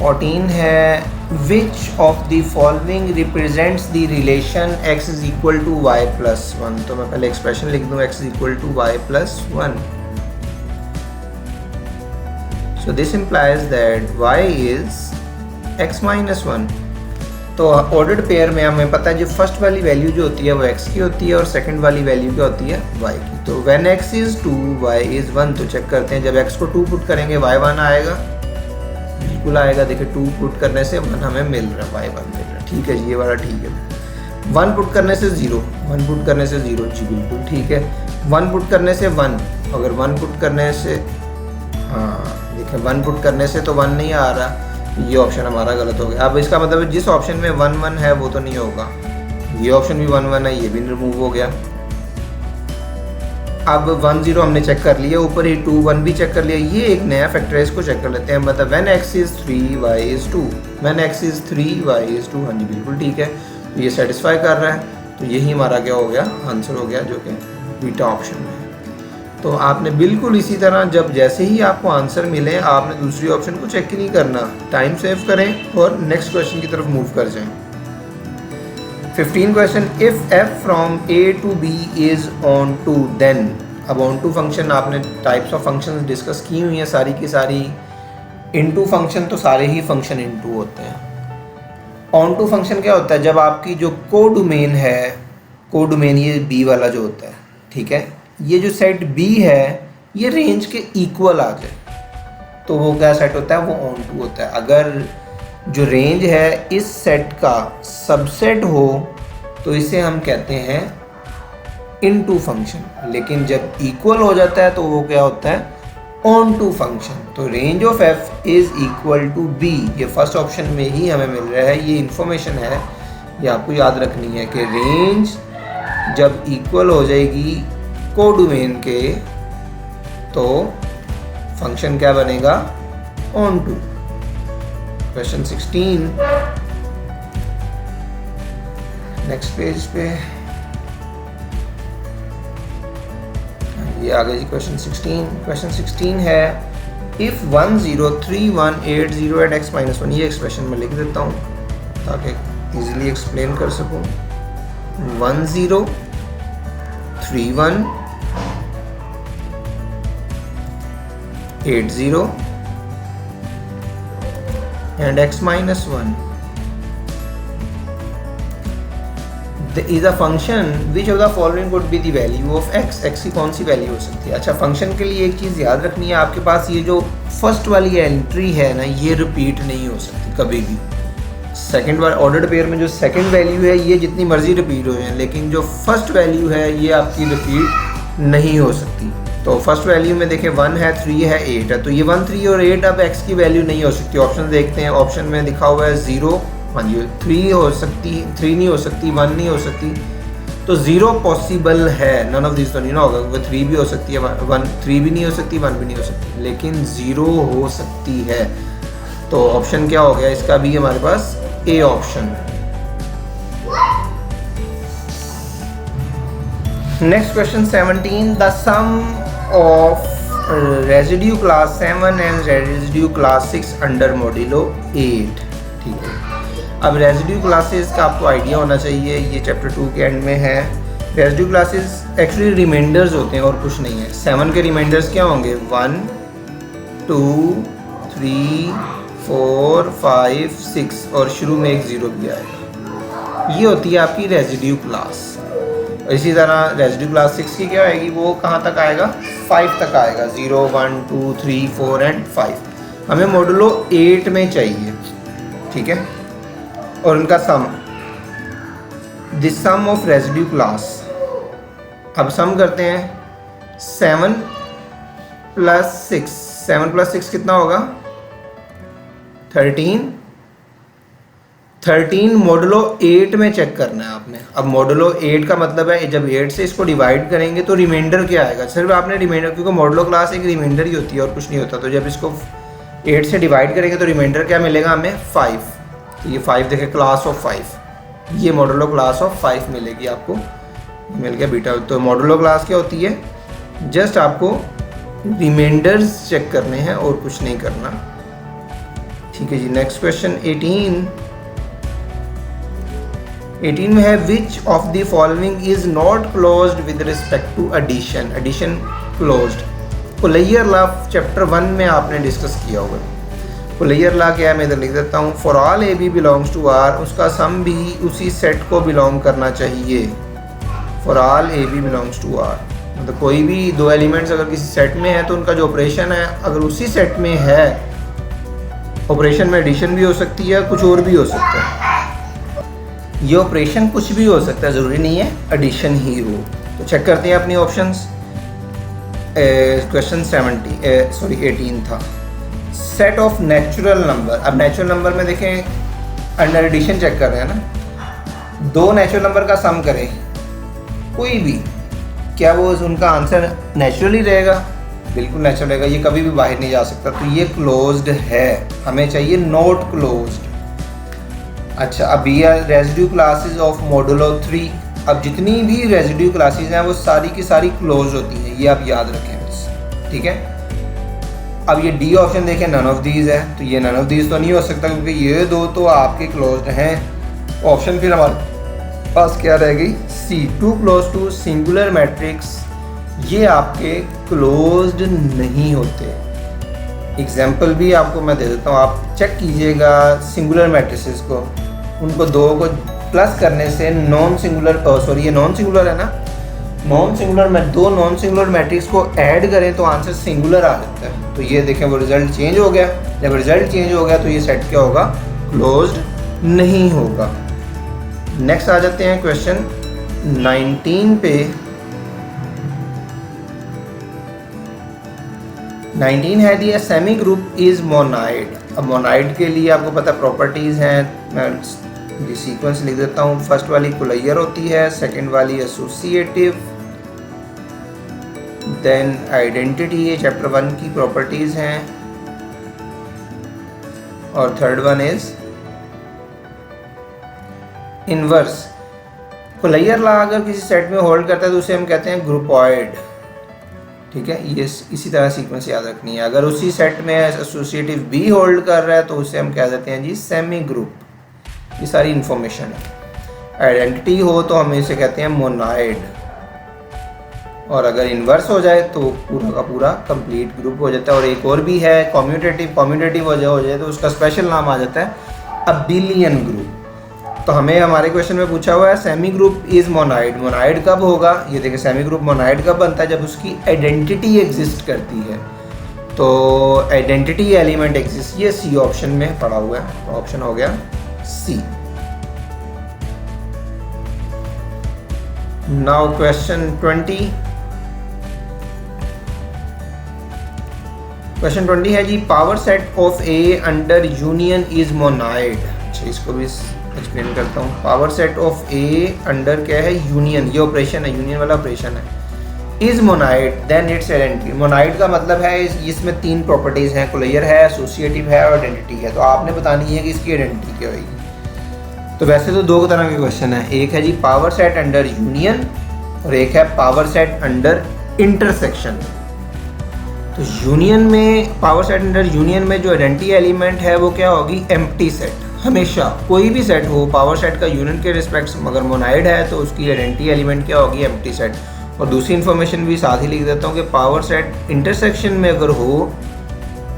14 है which of the following represents the relation x is equal to y plus 1। तो मैं पहले एक्सप्रेशन लिख दूं, x is equal to y plus 1। so this implies that y is x minus 1। तो ordered pair में हमें पता है जो फर्स्ट वाली वैल्यू जो होती है वो x की होती है और सेकंड वाली वैल्यू क्या होती है, y की। तो when x is 2 y is 1, तो चेक करते हैं, जब x को 2 पुट करेंगे y 1 आएगा, बिल्कुल आएगा। देखिए 2 पुट करने से 1 हमें मिल रहा है, y 1 मिल रहा है, ठीक है जी, ये वाला ठीक है। 1 पुट करने से 0, 1 पुट करने से 0 जी, बिल्कुल ठीक है। 1 पुट करने से 1, अगर 1 पुट करने से, हाँ देखिए 1 पुट करने से तो 1 नहीं आ रहा, ये ऑप्शन हमारा गलत हो गया। अब इसका मतलब जिस ऑप्शन में 1 1 है वो तो नहीं होगा, ये ऑप्शन भी 1 1 है, ये भी रिमूव हो गया। अब 1 0 हमने चेक कर लिया, ऊपर ही 2 1 भी चेक कर लिया। ये एक नया फैक्टर है, इसको चेक कर लेते हैं। मतलब when x is 3 y is 2, when x is 3 y is 2, हाँ जी बिल्कुल ठीक है, तो ये सेटिस्फाई कर रहा है। तो यही हमारा क्या हो गया, आंसर हो गया, जो कि बीटा ऑप्शन में है। तो आपने बिल्कुल इसी तरह जब जैसे ही आपको आंसर मिले, आपने दूसरी ऑप्शन को चेक ही नहीं करना, टाइम सेव करें और नेक्स्ट क्वेश्चन की तरफ मूव कर जाएं। 15 question, if f from a to b is on to then। अब on to फंक्शन आपने टाइप्स ऑफ फंक्शन डिस्कस की हुई हैं सारी की सारी। into फंक्शन तो सारे ही फंक्शन into होते हैं। on to फंक्शन क्या होता है, जब आपकी जो कोडोमेन है, कोडोमेन ये b वाला जो होता है, ठीक है, ये जो सेट b है ये रेंज के इक्वल आ जाए तो वो क्या सेट होता है, वो on to होता है। अगर जो रेंज है इस सेट का सबसेट हो तो इसे हम कहते हैं इनटू फंक्शन, लेकिन जब इक्वल हो जाता है तो वो क्या होता है, ऑन टू फंक्शन। तो range of f is equal to b, ये फर्स्ट ऑप्शन में ही हमें मिल रहा है। ये इंफॉर्मेशन है, ये आपको याद रखनी है कि रेंज जब इक्वल हो जाएगी कोडोमेन के तो फंक्शन क्या बनेगा, onto. Question 16 next page पे, ये आ गया जी क्वेश्चन 16। क्वेश्चन 16 है इफ 1 0 3 1 8 0 एट x माइनस 1। ये एक्सप्रेशन में लिख देता हूँ ताकि इजीली एक्सप्लेन कर सकूँ। 1 0 3 1 8 0 and x minus 1 is a function which of the following would be the value of x। x की कौन सी वैल्यू हो सकती है। अच्छा, फंक्शन के लिए एक चीज़ याद रखनी है, आपके पास ये जो फर्स्ट वाली एंट्री है ना, ये रिपीट नहीं हो सकती कभी भी। सेकंड वाला ऑर्डर्ड पेयर में जो सेकंड वैल्यू है ये जितनी मर्जी रिपीट हो जाए, लेकिन जो फर्स्ट वैल्यू है ये आपकी रिपीट नहीं हो सकती। तो फर्स्ट वैल्यू में देखें 1 है, 3 है, 8 है, तो ये 1, 3 और 8 अब x की वैल्यू नहीं हो सकती। ऑप्शन देखते हैं, ऑप्शन में लिखा हुआ है 0, हाँ जी 3 हो सकती, 3 नहीं हो सकती, 1 नहीं हो सकती, तो 0 पॉसिबल है, नन ऑफ दिस तो नहीं ना होगा, क्योंकि 3 भी हो सकती है, 1 3 भी नहीं हो सकती, 1 भी नहीं हो सकती, लेकिन 0 हो सकती है। तो ऑप्शन क्या हो गया इसका भी हमारे पास A option. Next question 17, the sum of residue class 7 and residue class 6 under modulo 8। ठीक है, अब रेजिड्यू क्लासेस का आपको आइडिया होना चाहिए, ये चैप्टर 2 के एंड में है। रेजिड्यू क्लासेस एक्चुअली रिमाइंडर्स होते हैं और कुछ नहीं है। 7 के रिमाइंडर्स क्या होंगे, 1 2 3 4 5 6 और शुरू में एक 0 भी आएगा। ये होती है आपकी रेजिड्यू क्लास। इसी तरह रेजिड्यू क्लास 6 की क्या आएगी, वो कहाँ तक आएगा, 5 तक आएगा, 0 1 2 3 4 एंड 5। हमें मॉडुलो 8 में चाहिए, ठीक है, और उनका sum, the sum of residue class. अब सम करते हैं, 7 + 6, 7 + 6 कितना होगा, 13। 13 मॉडुलो 8 में चेक करना है आपने। अब मॉडुलो 8 का मतलब है जब 8 से इसको डिवाइड करेंगे तो रिमाइंडर क्या आएगा, सिर्फ आपने रिमाइंडर, क्योंकि मॉडुलो क्लास एक रिमाइंडर ही होती है और कुछ नहीं होता, तो जब इसको 8 से डिवाइड करेंगे तो रिमाइंडर क्या मिलेगा हमें, 5। तो ये 5 देखें, क्लास ऑफ 5, ये मॉडुलो क्लास ऑफ 5 मिलेगी आपको, मिल गया बीटा। तो मॉडुलो क्लास क्या होती है, जस्ट आपको रिमाइंडर्स चेक करने हैं और कुछ नहीं करना। ठीक है जी, नेक्स्ट क्वेश्चन 18 में है, which of the following is not closed with respect to addition. Addition closed, closure law chapter 1 में आपने डिस्कस किया होगा। कुलैयर लॉ क्या है, मैं इधर लिख देता हूँ, for all A B belongs to R, उसका सम भी उसी सेट को बिलोंग करना चाहिए। For all A B belongs to R, मतलब कोई भी दो एलिमेंट्स अगर किसी सेट में है तो उनका जो ऑपरेशन है अगर उसी सेट में है, ऑपरेशन में एडिशन भी हो सकती है, कुछ और भी हो सकता है। ये ऑपरेशन कुछ भी हो सकता है, ज़रूरी नहीं है एडिशन ही हो। तो चेक करते हैं अपनी ऑप्शंस। क्वेश्चन 18 था, सेट ऑफ नेचुरल नंबर। अब नेचुरल नंबर में देखें, अंडर एडिशन चेक कर रहे हैं ना, दो नेचुरल नंबर का सम करें कोई भी, क्या वो उनका आंसर नेचुरली रहेगा, बिल्कुल नेचुरल रहेगा, ये कभी भी बाहर नहीं जा सकता, तो ये क्लोज्ड है, हमें चाहिए नॉट क्लोज्ड। अच्छा, अब ये रेजिड्यू क्लासेस ऑफ मॉडुलो 3, अब जितनी भी रेजिड्यू क्लासेस हैं वो सारी की सारी क्लोज होती हैं, ये आप याद रखें बस, ठीक है। अब ये डी ऑप्शन देखें, नन ऑफ दीज है, तो ये नन ऑफ दीज तो नहीं हो सकता क्योंकि ये दो तो आपके क्लोज्ड हैं। ऑप्शन फिर हमारे पास क्या रह गई, C, to close to singular matrix, ये आपके क्लोज्ड नहीं होते। एग्जाम्पल भी आपको मैं दे देता हूँ, आप चेक कीजिएगा सिंगुलर मैट्रिसेस को, उनको दो को प्लस करने से नॉन सिंगुलर, सॉरी ये नॉन सिंगुलर है ना, नॉन सिंगुलर में दो नॉन सिंगुलर मैट्रिक्स को ऐड करें तो आंसर सिंगुलर आ जाता है। तो ये देखें वो रिजल्ट चेंज हो गया, जब रिजल्ट चेंज हो गया तो ये सेट क्या होगा, क्लोज्ड नहीं होगा। नेक्स्ट आ जाते हैं क्वेश्चन 19 पे। 19 है the semi group is monoid. अब मोनाइड के लिए आपको पता प्रॉपर्टीज़ हैं, मैं ये सीक्वेंस लिख देता हूँ। फर्स्ट वाली कुलैयर होती है, सेकंड वाली एसोसिएटिव, देन आइडेंटिटी, ये चैप्टर 1 की प्रॉपर्टीज़ हैं, और third one is inverse. Closure law अगर किसी सेट में होल्ड करता है तो उसे हम कहते हैं ग्रुपॉइड, ठीक है, ये इसी तरह सीक्वेंस याद रखनी है। अगर उसी सेट में एसोसिएटिव भी होल्ड कर रहा है तो उसे हम कह देते हैं जी सेमी ग्रुप। ये सारी इंफॉर्मेशन है। आइडेंटिटी हो तो हम इसे कहते हैं मोनाइड, और अगर इन्वर्स हो जाए तो पूरा का पूरा कंप्लीट ग्रुप हो जाता है। और एक और भी है कॉम्यूटेटिव, कॉम्यूटेटिव हो जाए तो उसका स्पेशल नाम आ जाता है अबिलियन ग्रुप। तो हमें हमारे क्वेश्चन में पूछा हुआ है semi group is monoid, monoid कब होगा, ये देखिए सेमी ग्रुप मोनाइड कब बनता है, जब उसकी आइडेंटिटी एग्जिस्ट करती है। तो आइडेंटिटी एलिमेंट एग्जिस्ट, ये सी ऑप्शन में पड़ा हुआ है, तो ऑप्शन हो गया सी। नाउ क्वेश्चन 20, क्वेश्चन 20 है जी, power set of A under union is monoid. अच्छा, इसको भी एक्सप्लेन करता हूँ। Power set of A under क्या है, यूनियन, ये ऑपरेशन है, यूनियन वाला ऑपरेशन है। Is monoid then it's identity. Monoid का मतलब है इसमें तीन प्रॉपर्टीज़ हैं, क्लोजर है, एसोसिएटिव है और आइडेंटिटी है। तो आपने बतानी है कि इसकी आइडेंटिटी क्या होगी। तो वैसे तो दो तरह के क्वेश्चन है, एक है जी पावर सेट अंडर यूनियन और एक है पावर सेट अंडर इंटरसेक्शन। तो यूनियन में, पावर सेट अंडर यूनियन में जो आइडेंटिटी एलिमेंट है वो क्या होगी, एम्प्टी सेट। हमेशा कोई भी सेट हो पावर सेट का यूनियन के रिस्पेक्ट अगर मोनाइड है तो उसकी आइडेंटिटी एलिमेंट क्या होगी, एम्प्टी सेट। और दूसरी इन्फॉर्मेशन भी साथ ही लिख देता हूँ कि पावर सेट इंटरसेक्शन में अगर हो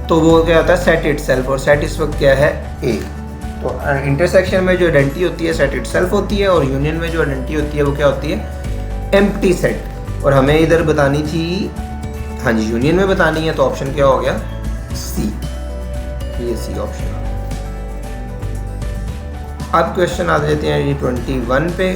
तो वो क्या होता है, सेट इटसेल्फ, और सेट इस वक्त क्या है, ए। तो इंटरसेक्शन में जो आइडेंटिटी होती है सेट इटसेल्फ होती है और यूनियन में जो आइडेंटिटी होती है वो क्या होती है, एम्प्टी सेट। और हमें इधर बतानी थी, हाँ जी, यूनियन में बतानी है, तो ऑप्शन क्या हो गया, सी। ये सी ऑप्शन। अब क्वेश्चन आ जाते हैं जी 21 पे।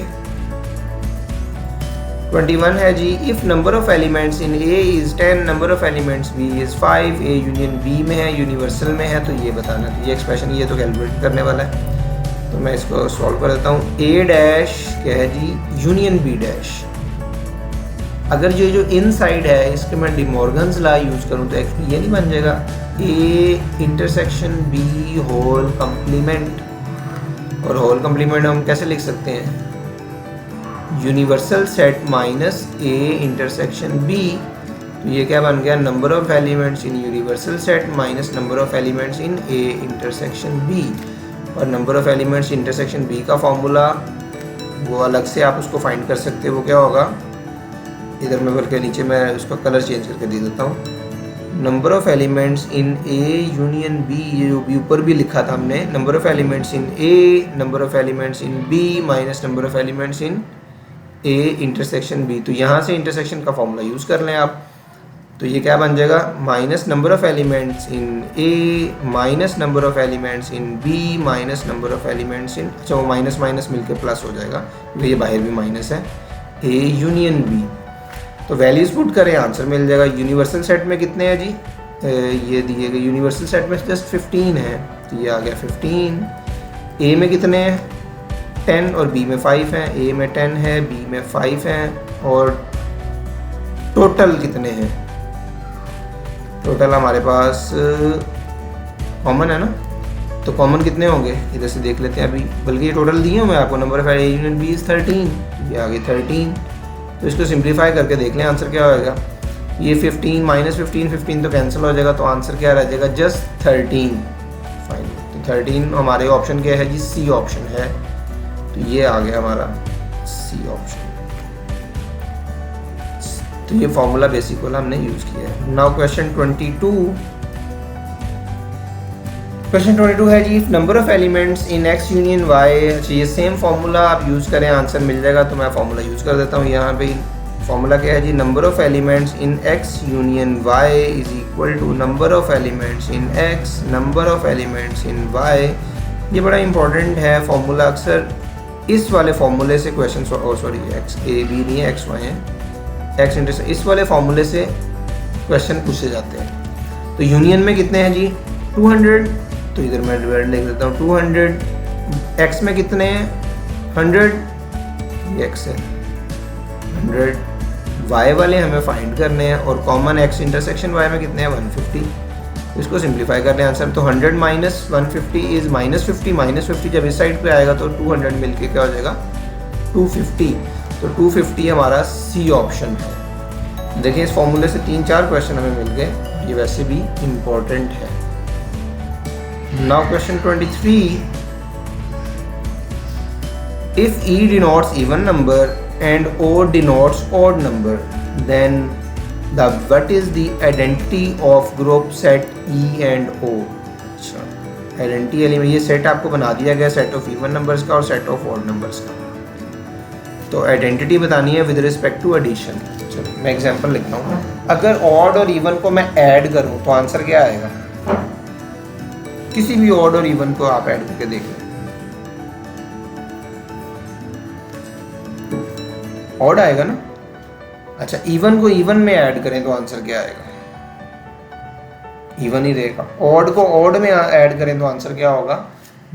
21 है जी, if number of elements in A is 10, number of elements B is 5, A union B में है, यूनिवर्सल में है, तो ये बताना। तो ये एक्सप्रेशन ये तो कैलकुलेट करने वाला है, तो मैं इसको सॉल्व कर देता हूँ। ए डैश क्या है जी, यूनियन बी डैश। अगर जो इनसाइड है इसके मैं डिमॉर्गन्स लॉ यूज़ करूँ तो एक्चुअली ये नहीं बन जाएगा, A intersection B whole complement. और होल कंप्लीमेंट हम कैसे लिख सकते हैं, universal set minus A intersection B. तो ये क्या बन गया, number of elements in universal set minus number of elements in A intersection B. और number of elements intersection B का फॉर्मूला वो अलग से आप उसको फाइंड कर सकते हो, वो क्या होगा, इधर मैं बल्कि नीचे मैं उसका कलर चेंज करके दे देता हूँ। Number of elements in A union B, ये जो भी ऊपर भी लिखा था हमने, number of elements in A, number of elements in B minus number of elements in A intersection B. तो यहाँ से इंटरसेक्शन का फॉर्मूला यूज़ कर लें आप, तो ये क्या बन जाएगा, minus number of elements in A minus number of elements in B minus number of elements in, अच्छा वो माइनस माइनस मिलकर प्लस हो जाएगा क्योंकि ये बाहर भी माइनस है, ए यूनियन बी। तो वैल्यूज़ पुट करें, आंसर मिल जाएगा। यूनिवर्सल सेट में कितने हैं जी, ये दिए गए यूनिवर्सल सेट में जस्ट 15 है, तो ये आ गया 15। ए में कितने हैं, 10 और बी में 5 हैं। ए में 10 है, बी में 5 हैं। और टोटल कितने हैं, टोटल हमारे पास कॉमन है ना, तो कॉमन कितने होंगे इधर से देख लेते हैं अभी, बल्कि ये टोटल दिए हुए आपको, number of A union B is 13, ये आ गए 13। तो इसको सिंप्लीफाई करके देख लें आंसर क्या होएगा। ये 15 माइनस 15 तो कैंसिल हो जाएगा, तो आंसर क्या रह जाएगा, जस्ट 13। फाइन, तो 13 हमारे ऑप्शन क्या है जी, सी ऑप्शन है। तो ये आ गया हमारा सी ऑप्शन। तो ये फॉर्मूला बेसिक वाला हमने यूज किया है। Now question 22। क्वेश्चन 22 है जी, if number of elements in x union y. अच्छा, ये सेम फार्मूला आप यूज़ करें, आंसर मिल जाएगा। तो मैं फार्मूला यूज़ कर देता हूँ यहाँ पे। फार्मूला क्या है जी, number of elements in x union y is equal to number of elements in x number of elements in y. ये बड़ा इंपॉर्टेंट है फार्मूला, अक्सर इस वाले फार्मूले से question, sorry X A B नहीं है, एक्स वाई है, एक्स इंटरसेक्शन, इस वाले फार्मूले से क्वेश्चन पूछे जाते हैं। तो यूनियन में कितने हैं जी, 200, तो इधर मैं डिवाइड लिख देता हूँ 200। एक्स में कितने हैं, 100, ये एक्स है 100। वाई वाले हमें फाइंड करने हैं और कॉमन एक्स इंटरसेक्शन वाई में कितने हैं, 150। इसको सिंप्लीफाई करने आंसर, तो 100 माइनस 150 इज -50। -50 जब इस साइड पे आएगा तो 200 मिलके क्या हो जाएगा, 250। तो 250 हमारा सी ऑप्शन है। देखिए इस फॉर्मूले से 3-4 क्वेश्चन हमें मिल गए, ये वैसे भी इम्पोर्टेंट है। Now question 23। If E denotes even number and O denotes odd number, then what is the identity of group set E and O? अच्छा, आइडेंटिटी एलिमेंट, ये सेट आपको बना दिया गया, सेट ऑफ इवन नंबर्स का और set of odd numbers का। तो आइडेंटिटी बतानी है विद रिस्पेक्ट टू एडिशन। चलो मैं एग्जांपल लिखता हूँ। अगर ऑड और इवन को मैं ऐड करूँ तो आंसर क्या आएगा, किसी भी ऑड और इवन को आप ऐड करके देख लें, ऑड आएगा ना। अच्छा, इवन को इवन में ऐड करें तो आंसर क्या आएगा, इवन ही रहेगा। ऑड को ऑड में ऐड करें तो आंसर क्या होगा,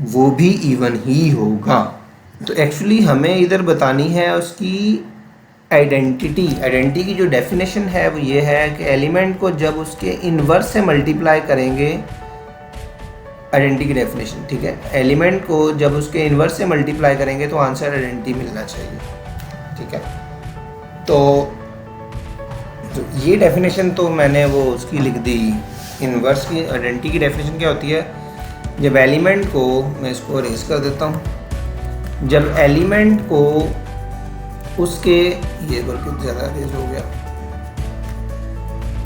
वो भी इवन ही होगा। तो एक्चुअली हमें इधर बतानी है उसकी आइडेंटिटी की जो डेफिनेशन है वो ये है कि एलिमेंट को जब उसके इन्वर्स से मल्टीप्लाई करेंगे, आइडेंटिटी की डेफिनेशन, ठीक है, एलिमेंट को जब उसके इन्वर्स से मल्टीप्लाई करेंगे तो आंसर आइडेंटिटी मिलना चाहिए, ठीक है। तो ये डेफिनेशन तो मैंने वो उसकी लिख दी, इन्वर्स की आइडेंटिटी की डेफिनेशन क्या होती है, जब एलिमेंट को, मैं इसको अरेंज कर देता हूँ, जब एलिमेंट को उसके, ये बल्कि ज़्यादा अरेंज हो गया,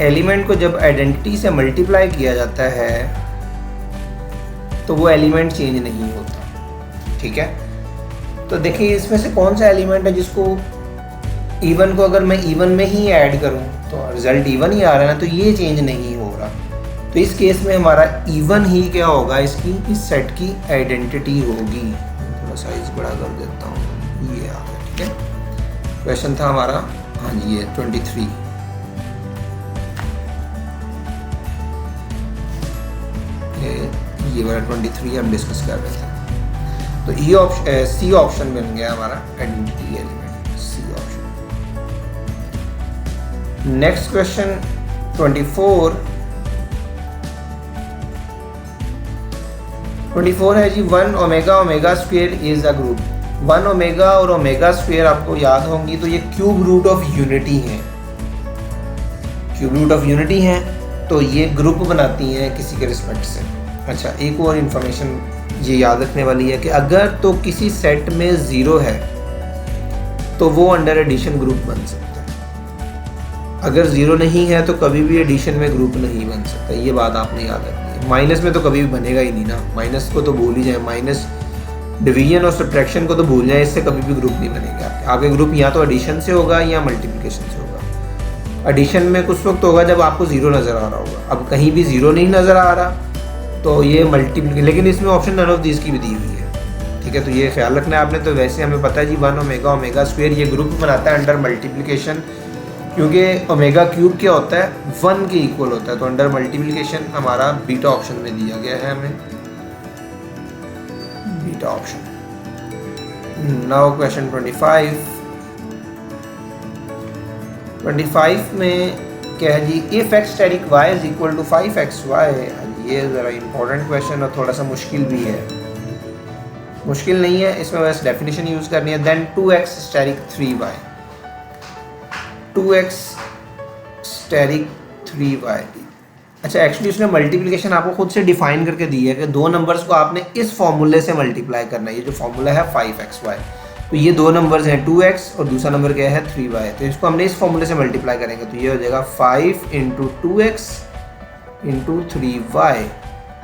एलिमेंट को जब आइडेंटिटी से मल्टीप्लाई किया जाता है तो वो एलिमेंट चेंज नहीं होता, ठीक है। तो देखिए इसमें से कौन सा एलिमेंट है जिसको इवन को अगर मैं इवन में ही ऐड करूं तो रिजल्ट इवन ही आ रहा है ना, तो ये चेंज नहीं हो रहा। तो इस केस में हमारा इवन ही क्या होगा, इसकी इस सेट की आइडेंटिटी होगी। थोड़ा साइज बड़ा कर देता हूँ, ये आ गया, ठीक है। क्वेश्चन था हमारा, हाँ जी, ये 23, ये वाला 23 हम डिस्कस कर रहे थे। तो ये ऑप्शन, सी ऑप्शन बन गया हमारा identity element, C option. Next question 24 है जी, 1 omega omega square is a group. 1 omega और ओमेगा स्क्वायर आपको याद होंगी, तो ये क्यूब रूट ऑफ यूनिटी है, क्यूब रूट ऑफ यूनिटी है, तो ये ग्रुप बनाती हैं किसी के रिस्पेक्ट से। अच्छा, एक और इन्फॉर्मेशन ये याद रखने वाली है कि अगर तो किसी सेट में 0 है तो वो अंडर एडिशन ग्रुप बन सकता है, अगर 0 नहीं है तो कभी भी एडिशन में ग्रुप नहीं बन सकता, ये बात आपने याद रखनी है। माइनस में तो कभी भी बनेगा ही नहीं ना, माइनस को तो भूल ही जाए, माइनस डिवीजन और सब्ट्रैक्शन को तो भूल जाए, इससे कभी भी ग्रुप नहीं बनेगा आपके ग्रुप या तो एडिशन से होगा या मल्टीप्लिकेशन से होगा। एडिशन में कुछ वक्त होगा जब आपको 0 नज़र आ रहा होगा, अब कहीं भी 0 नहीं नज़र आ रहा तो ये मल्टीप्लिकेशन, लेकिन इसमें ऑप्शन नन ऑफ दिस की भी दी हुई है, ठीक है। तो ये ख्याल रखना है आपने। तो वैसे हमें पता है जी 1 ओमेगा ओमेगा स्क्वायर ये ग्रुप बनाता है अंडर मल्टीप्लिकेशन, क्योंकि ओमेगा क्यूब क्या होता है, 1 के इक्वल होता है, तो अंडर मल्टीप्लिकेशन हमारा बीटा ऑप्शन में दिया गया है हमें, बीटा ऑप्शन। नाउ क्वेश्चन 25 में क्या है जी, if x static y is equal to 5xy। ये ज़रा इंपॉर्टेंट क्वेश्चन और थोड़ा सा मुश्किल भी है, मुश्किल नहीं है, इसमें बस डेफिनेशन यूज़ करनी है। Then 2x static 3y, 2x static 3y। अच्छा, एक्चुअली उसने मल्टीप्लिकेशन आपको खुद से डिफाइन करके दी है कि दो नंबर्स को आपने इस फॉर्मूले से मल्टीप्लाई करना है। ये जो फॉर्मूला है 5xy, तो ये दो नंबर्स हैं 2x और दूसरा नंबर क्या है 3y, तो इसको हमने इस फॉर्मूले से मल्टीप्लाई करेंगे तो ये हो जाएगा 5 × 2x × 3y।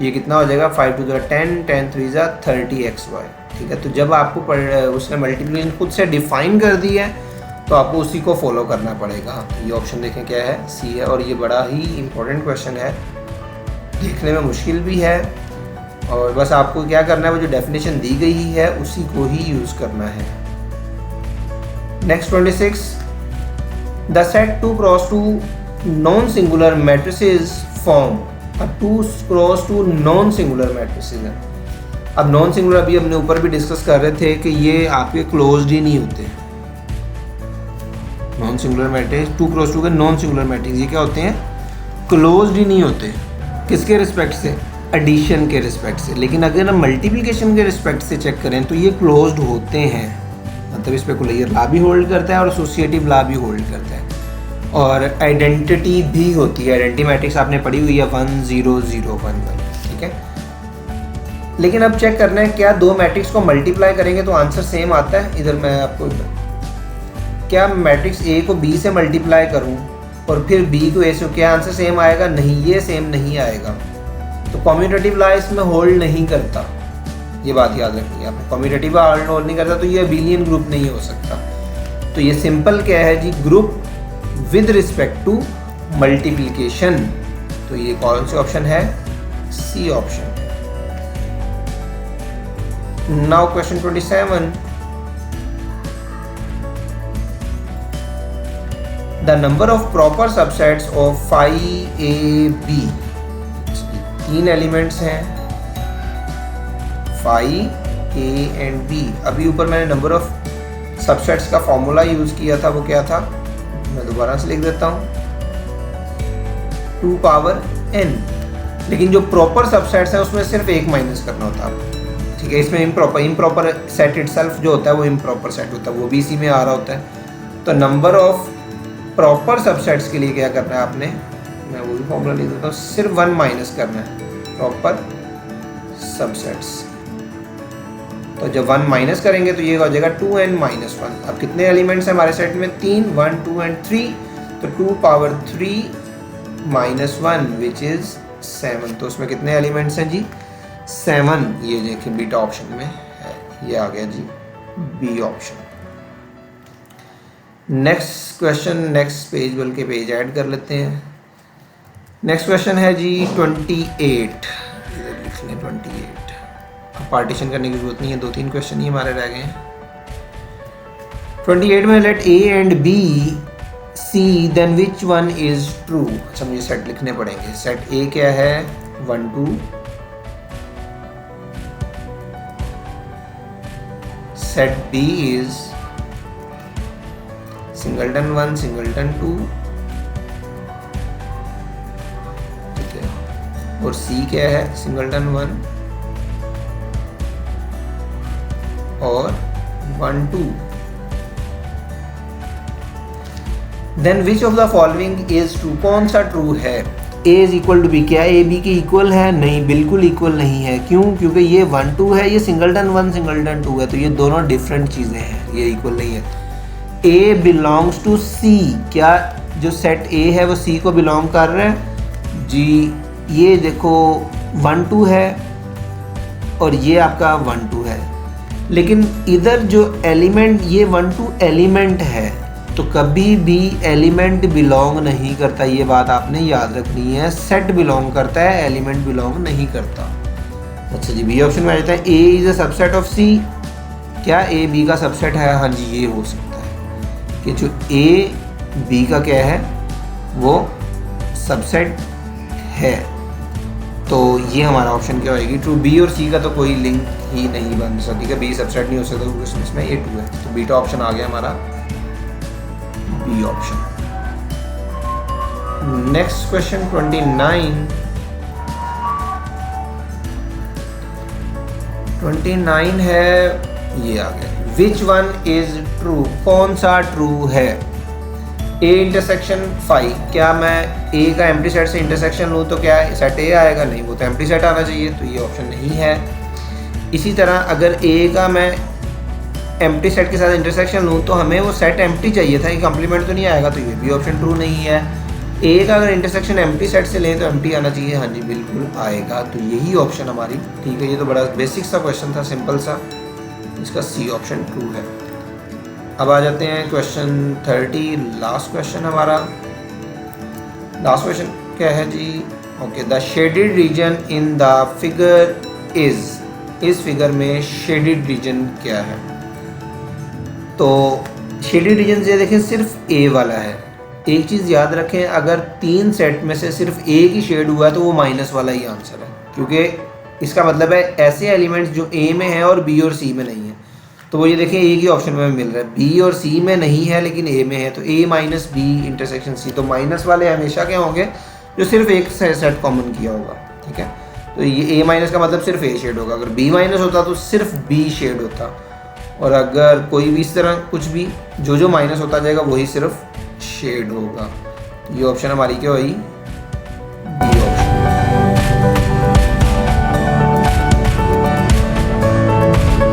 ये कितना हो जाएगा, 5 × 2 = 10, 10 × 3 = 30xy, ठीक है। तो जब आपको उसने मल्टीप्लिकेशन खुद से डिफाइन कर दी है तो आपको उसी को फॉलो करना पड़ेगा। ये ऑप्शन देखें क्या है, सी है, और ये बड़ा ही इंपॉर्टेंट क्वेश्चन है, देखने में मुश्किल भी है, और बस आपको क्या करना है, वो जो डेफिनेशन दी गई है उसी को ही यूज़ करना है। Next 26, the set 2 × 2 non singular matrices form 2 × 2 non singular matrices हैं। अब नॉन सिंगुलर अभी हमने ऊपर भी डिस्कस कर रहे थे कि ये आपके क्लोज्ड ही नहीं होते। नॉन सिंगुलर मैट्रिक्स 2 × 2 के नॉन सिंगुलर मैट्रिक्स ये क्या होते हैं, क्लोज्ड ही नहीं होते। किसके रिस्पेक्ट से, एडिशन के रिस्पेक्ट से। लेकिन अगर हम मल्टीप्लिकेशन के रिस्पेक्ट से चेक करें तो ये क्लोज्ड होते हैं, मतलब इस पे कोलेयर ला भी होल्ड करता है और एसोसिएटिव ला भी होल्ड करता है, और आइडेंटिटी भी होती है। आइडेंटिटी मैट्रिक्स आपने पढ़ी हुई है 1 0 0 1 1, ठीक है। लेकिन अब चेक करना है क्या दो मैट्रिक्स को मल्टीप्लाई करेंगे तो आंसर सेम आता है। इधर मैं आपको, क्या मैट्रिक्स ए को बी से मल्टीप्लाई करूं और फिर बी को ए से, क्या आंसर सेम आएगा, नहीं, ये सेम नहीं आएगा। तो कम्यूटेटिव ला इसमें होल्ड नहीं करता, ये बात याद रखनी है आपको। कम्यूटेटिव होल्ड नहीं करता तो ये अबेलियन ग्रुप नहीं हो सकता। तो ये सिंपल क्या है जी, group with respect to multiplication. तो ये कौन सा ऑप्शन है, C option. Now question 27, the number of proper subsets of phi a b तीन एलिमेंट्स हैं 5 A एंड B। अभी ऊपर मैंने नंबर ऑफ सबसेट्स का फॉर्मूला यूज़ किया था, वो क्या था, मैं दोबारा से लिख देता हूँ, 2 पावर n। लेकिन जो प्रॉपर सबसेट्स हैं उसमें सिर्फ एक माइनस करना होता है, ठीक है। इसमें इम्प्रॉपर सेट इटसेल्फ जो होता है वो इम्प्रॉपर सेट होता है, वो भी इसी में आ रहा होता है। तो नंबर ऑफ प्रॉपर सबसेट्स के लिए क्या करना है आपने, मैं वो भी फॉर्मूला लिख देता हूँ, सिर्फ 1 माइनस करना है प्रॉपर सबसेट्स। तो जब 1 माइनस करेंगे तो ये हो जाएगा 2n माइनस 1। अब कितने एलिमेंट्स हैं हमारे सेट में, 3, 1, 2 एंड 3। तो 2 पावर 3 माइनस 1 विच इज़ 7। तो उसमें कितने एलिमेंट्स हैं जी, 7। ये देखिए बीटा ऑप्शन में है, ये आ गया जी B option. Next question, next page बल्कि पेज ऐड कर लेते हैं। नेक्स्ट क्वेश्चन है जी 28, इधर लिख लें 28। अब पार्टीशन करने की जरूरत नहीं है, 2-3 क्वेश्चन ही हमारे रह गए हैं। 28 में let A and B C then which one is true. अच्छा मुझे सेट लिखने पड़ेंगे। सेट ए क्या है, 1 2, set B is singleton 1 singleton 2, ठीक है। और सी क्या है, सिंगलटन 1 और 1 2। Then which of the following is true, कौन सा ट्रू है। A is equal to B, क्या ए बी के इक्वल है, नहीं, बिल्कुल इक्वल नहीं है। क्यों, क्योंकि ये 1 2 है, ये सिंगलटन 1 सिंगलटन 2 है, तो ये दोनों डिफरेंट चीज़ें हैं, ये इक्वल नहीं है। ए बिलोंग्स टू सी, क्या जो सेट ए है वो सी को बिलोंग कर रहा है जी। ये देखो 1 2 है और ये आपका 1 2 है, लेकिन इधर जो एलिमेंट, ये 1 2 एलिमेंट है, तो कभी भी एलिमेंट बिलोंग नहीं करता, ये बात आपने याद रखनी है। सेट बिलोंग करता है, एलिमेंट बिलोंग नहीं करता। अच्छा जी, बी ऑप्शन में आ जाता है। A is a subset of सी, क्या ए बी का सबसेट है, हाँ जी ये हो सकता है कि जो ए बी का क्या है वो सबसेट है। तो ये हमारा ऑप्शन क्या होगी, ट्रू। बी और सी का तो कोई लिंक ही नहीं बन सकती, बी सबसेट नहीं हो सकता क्योंकि इसमें ए 2 है। तो बीटा ऑप्शन आ गया हमारा बी ऑप्शन। नेक्स्ट क्वेश्चन 29 है, ये आ गया। विच वन इज ट्रू, कौन सा ट्रू है। ए इंटरसेक्शन 5, क्या मैं ए का एम्प्टी सेट से इंटरसेक्शन लूँ तो क्या सेट ए आएगा, नहीं, वो तो एम्प्टी सेट आना चाहिए, तो ये ऑप्शन नहीं है। इसी तरह अगर ए का मैं एम्प्टी सेट के साथ इंटरसेक्शन लूँ तो हमें वो सेट एम्प्टी चाहिए था, ये कम्प्लीमेंट तो नहीं आएगा, तो ये भी ऑप्शन ट्रू नहीं है। ए का अगर इंटरसेक्शन एम्प्टी सेट से लें तो एम्प्टी आना चाहिए, हाँ जी बिल्कुल आएगा, तो यही ऑप्शन हमारी ठीक है। ये तो बड़ा बेसिक सा क्वेश्चन था, सिंपल सा, इसका सी ऑप्शन ट्रू है। अब आ जाते हैं क्वेश्चन 30, लास्ट क्वेश्चन हमारा। लास्ट क्वेश्चन क्या है जी, okay. The shaded region in the figure is, इस फिगर में शेडेड रीजन क्या है। तो शेडेड रीजन ये देखें सिर्फ ए वाला है। एक चीज़ याद रखें, अगर 3 सेट में से सिर्फ एक ही शेड हुआ है तो वो माइनस वाला ही आंसर है, क्योंकि इसका मतलब है ऐसे एलिमेंट्स जो ए में है और बी और सी में नहीं है। तो वो ये देखें एक ही ऑप्शन में मिल रहा है, बी और सी में नहीं है लेकिन ए में है, तो ए माइनस बी इंटरसेक्शन सी। तो माइनस वाले हमेशा क्या होंगे, जो सिर्फ एक सेट कॉमन किया होगा, ठीक है। तो ये ए माइनस का मतलब सिर्फ ए शेड होगा, अगर बी माइनस होता तो सिर्फ बी शेड होता, और अगर कोई भी इस तरह कुछ भी जो माइनस होता जाएगा वही सिर्फ शेड होगा। ये ऑप्शन हमारी क्या हुई,